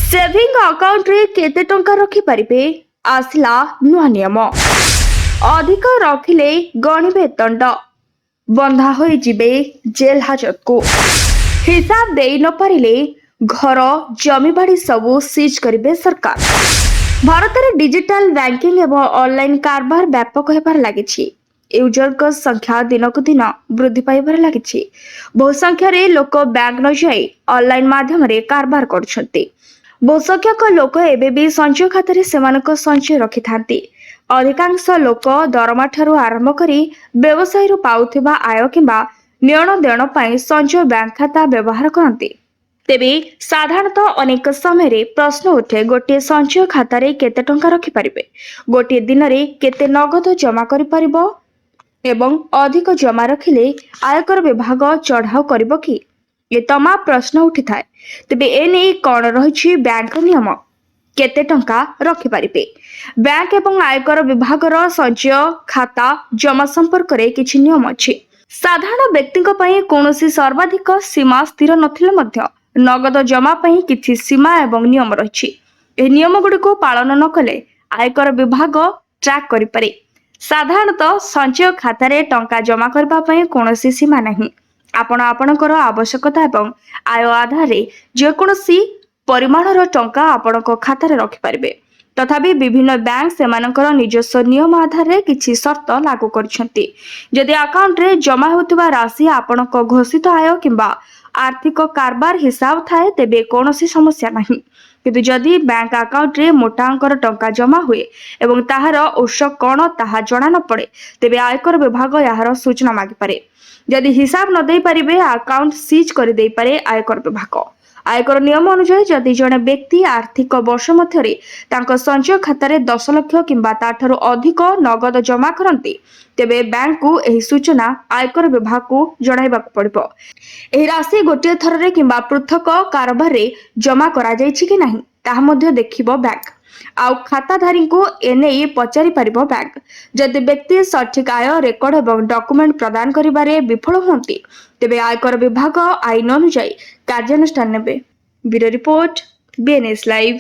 Saving account रे केते टंका रखि परिबे आसला नुआ नियम अधिक रखिले गणिबे दंड बंधा होई जिबे जेल हाजत को हिसाब देई न पारिले घर जमी बाड़ी सबू सीज करिबे सरकार। भारत में डिजिटल बैंकिंग एवं ऑनलाइन कारबार व्यापक होबार लागिछि। यूजर संख्या दिन को दिन वृद्धि पाइबार लागिछि। बहु संख्यार लोक बैंक न जाई ऑनलाइन माध्यम रे कारबार करछन्ते। बहु संख्यक लोक एबे भी संचय खातारे सेमानक संचय रखि थांती। अधिकांश लोक दरमा ठारू आरंभ करी व्यवसाय रु पाउथिबा आय किंबा नेण देण पई संचय बैंक खाता व्यवहार करती। तेबे साधारणतः अनेक समय प्रश्न उठे गोटे संचय खातारे केते टंका रखि परिबे, गोटे दिन रे केते नगद जमा करि परिबो एवं अधिक जमा रखिले आयकर विभाग चढ़ाऊ करिबो कि ये तमाम प्रश्न उठी थाए। तेबे ए नै कोन रहिछि बैंक नियम केते टंका रखि परिबे। बैंक एवं आयकर विभाग रो संचय खाता जमा संपर्क रे किछि नियम अछि। साधारण व्यक्ति पई कोनोसी सर्वाधिक सीमा स्थिर नथिले मध्य नगद जमा पई किछि सीमा एवं नियम रहिछि। ए नियम गुडी को पालन न कले आयकर विभाग ट्रैक करि पारे। साधारणतः संचय खातारे टंका जमा करबा पई कोनोसी सीमा नाही। आपण आपणकर आवश्यकता एवं आय आधार जे कोनोसी परिमाणर टंका आपणक खातारे रखि पारिबे। तथापि विभिन्न बैंक सेमानकर निजस्व नियम आधार किछि शर्त लागू करछन्ति। यदि अकाउंट रे जमा होतबा राशि आपणक घोषित आय किंबा आर्थिक कारबार हिसाब थाए तेबे कोनोसी समस्या नाही। किंतु जदि बैंक अकाउंट रे मोटा अंकर टंका जमा हुए एवं ताहार उत्स कोन ताहा जणा न पड़े तेबे आयकर विभाग याहर सूचना मागि पारे। यदि हिसाब न देई परिबे अकाउंट सीज कर देई पारे आयकर विभाग। आयकर नियम अनुसार जदि जणे व्यक्ति आर्थिक वर्ष मध्यरे तांको संचय खातारे 10 लाख किंबा ताठारु अधिक नगद जमा करंती तेबे बैंक को एही सूचना आयकर विभाग को जणाइबाक पड़िबो। एही राशि गोटे थररे किंबा पृथक कारबार रे जमा करा जायछि कि नाही ताहा मध्ये देखिबो बैंक। आउ खाताधारी को एने पचारि परिबो बैंक। जदि व्यक्ति सठिक आय रेकर्ड एवं डॉक्यूमेंट प्रदान करिबारे विफल होंती तेबे आयकर विभाग आईन अनुसार कार्यानुष्ठान नेबे। Bureau report BNS live.